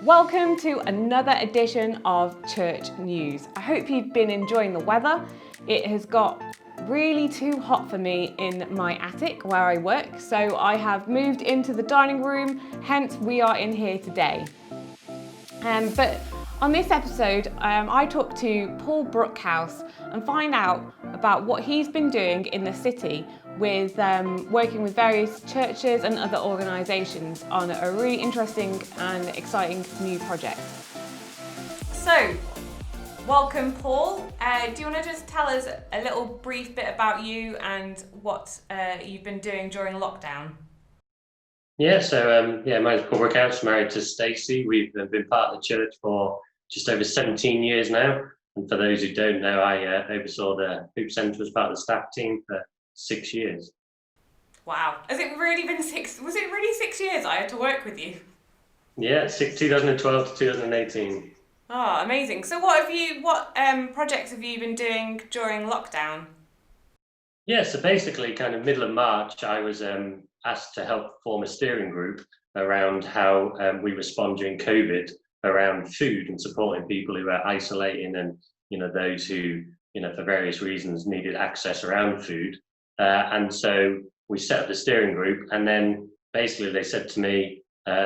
Welcome to another edition of Church News. I hope you've been enjoying the weather. It has got really too hot for me in my attic where I work, so I have moved into the dining room, hence we are in here today. But on this episode, I talked to Paul Brookhouse and find out about what he's been doing in the city with working with various churches and other organisations on a really interesting and exciting new project. So, welcome Paul. Do you want to just tell us a little brief bit about you and what you've been doing during lockdown? Yeah, so my name's Paul Brookhouse, married to Stacey. We've been part of the church for just over 17 years now. And for those who don't know, I oversaw the Hoop Centre as part of the staff team for 6 years. Wow. Has it really been was it really 6 years I had to work with you? Yeah, 2012 to 2018. Oh, amazing. So what projects have you been doing during lockdown? Yeah, so basically kind of middle of March, I was asked to help form a steering group around how we respond during COVID around food and supporting people who are isolating and, those who, for various reasons needed access around food. And so we set up the steering group, and then basically they said to me,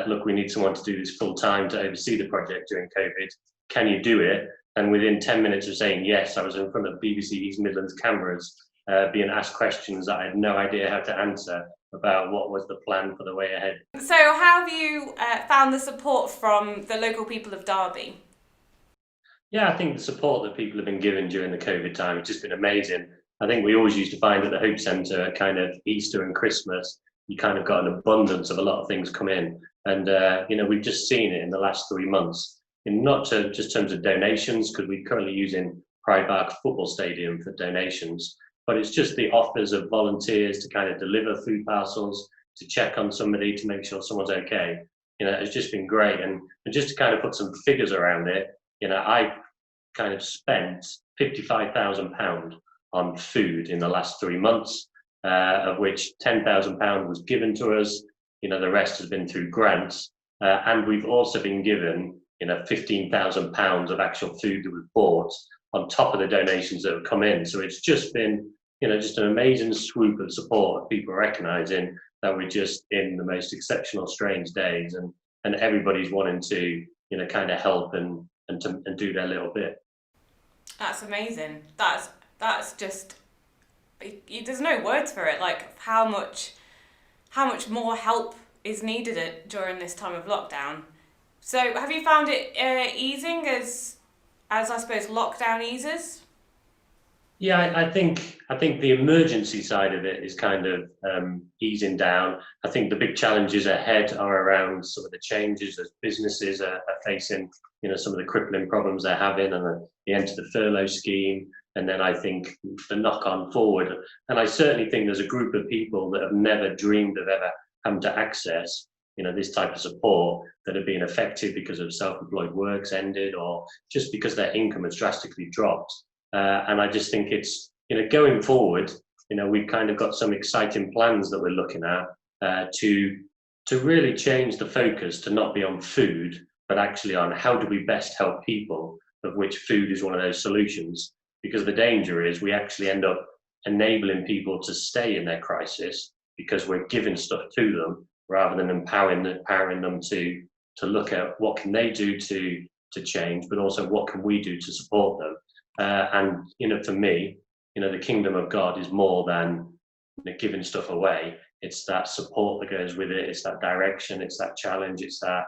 look, we need someone to do this full time to oversee the project during COVID. Can you do it? And within 10 minutes of saying yes, I was in front of BBC East Midlands cameras being asked questions that I had no idea how to answer about what was the plan for the way ahead. So how have you found the support from the local people of Derby? Yeah, I think the support that people have been given during the COVID time has just been amazing. I think we always used to find at the Hope Centre at kind of Easter and Christmas, you kind of got an abundance of a lot of things come in. And, we've just seen it in the last 3 months, in not just terms of donations, because we're currently using Pride Park Football Stadium for donations, but it's just the offers of volunteers to kind of deliver food parcels, to check on somebody, to make sure someone's okay. It's just been great. And just to kind of put some figures around it, I kind of spent £55,000 on food in the last 3 months, of which £10,000 was given to us. The rest has been through grants. And we've also been given, £15,000 of actual food that we've bought on top of the donations that have come in. So it's just been, just an amazing swoop of support of people recognising that we're just in the most exceptional, strange days, and everybody's wanting to, kind of help and do their little bit. That's amazing. That's just, there's no words for it. Like how much more help is needed during this time of lockdown. So have you found it easing as I suppose lockdown eases? Yeah, I think the emergency side of it is kind of easing down. I think the big challenges ahead are around some of the changes as businesses are facing, some of the crippling problems they're having, and the end to the furlough scheme. And then I think the knock on forward. And I certainly think there's a group of people that have never dreamed of ever having to access, this type of support, that have been affected because of self-employed work's ended, or just because their income has drastically dropped. And I just think it's, going forward, we've kind of got some exciting plans that we're looking at to really change the focus to not be on food, but actually on how do we best help people, of which food is one of those solutions. Because the danger is we actually end up enabling people to stay in their crisis because we're giving stuff to them rather than empowering them to look at what can they do to change, but also what can we do to support them. And for me, the kingdom of God is more than giving stuff away. It's that support that goes with it. It's that direction. It's that challenge. It's that,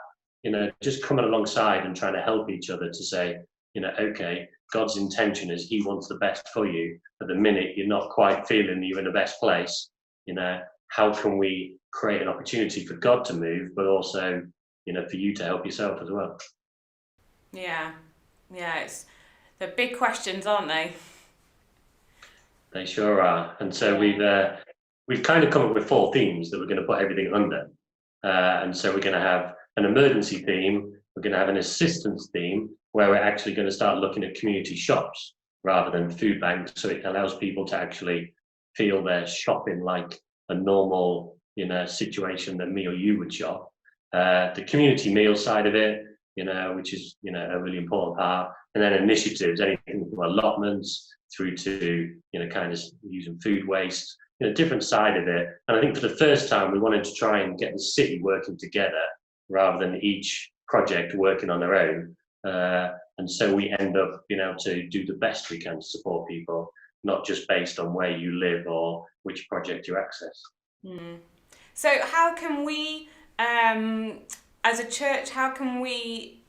just coming alongside and trying to help each other to say, okay, God's intention is He wants the best for you. At the minute you're not quite feeling you're in the best place, how can we create an opportunity for God to move, but also, for you to help yourself as well? Yeah, it's the big questions, aren't they? They sure are. And so we've kind of come up with 4 themes that we're going to put everything under. And so we're going to have an emergency theme, we're going to have an assistance theme, where we're actually going to start looking at community shops rather than food banks, so it allows people to actually feel they're shopping like a normal, situation that me or you would shop. The community meal side of it, which is, a really important part. And then initiatives, anything from allotments through to, kind of using food waste, different side of it. And I think for the first time, we wanted to try and get the city working together rather than each project working on their own. And so we end up being able to do the best we can to support people, not just based on where you live or which project you access. So how can we, as a church, how can we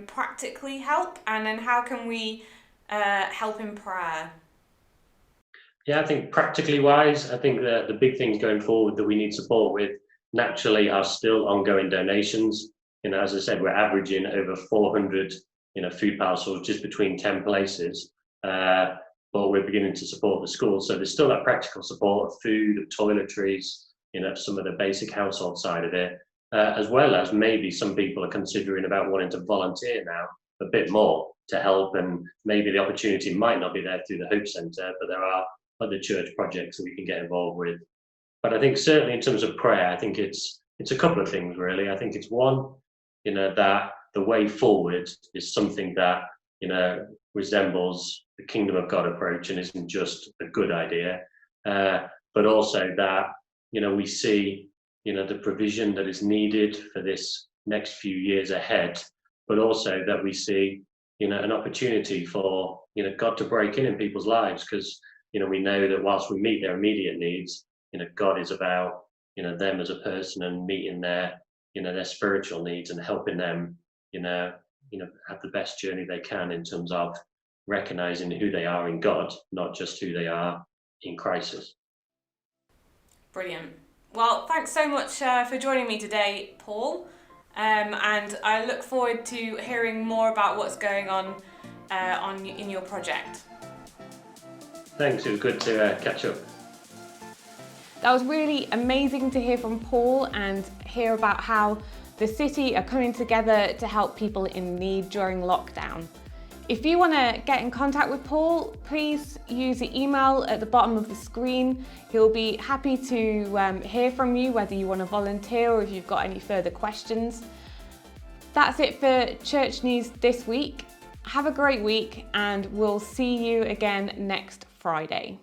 practically help? And then how can we help in prayer? Yeah, I think practically wise, I think the big things going forward that we need support with naturally are still ongoing donations. As I said, we're averaging over 400, food parcels just between 10 places. But we're beginning to support the schools. So there's still that practical support of food, of toiletries, some of the basic household side of it, as well as maybe some people are considering about wanting to volunteer now a bit more to help. And maybe the opportunity might not be there through the Hope Centre, but there are other church projects that we can get involved with. But I think certainly in terms of prayer, I think it's a couple of things really. I think it's one, that the way forward is something that, resembles the kingdom of God approach and isn't just a good idea, but also that, we see, the provision that is needed for this next few years ahead, but also that we see, an opportunity for, God to break in people's lives, because, we know that whilst we meet their immediate needs, God is about, them as a person and meeting their, their spiritual needs and helping them, have the best journey they can in terms of recognizing who they are in God, not just who they are in crisis. Brilliant. Well, thanks so much for joining me today, Paul. And I look forward to hearing more about what's going on in your project. Thanks, it was good to catch up. That was really amazing to hear from Paul and hear about how the city are coming together to help people in need during lockdown. If you want to get in contact with Paul, please use the email at the bottom of the screen. He'll be happy to hear from you, whether you want to volunteer or if you've got any further questions. That's it for Church News this week. Have a great week and we'll see you again next Friday.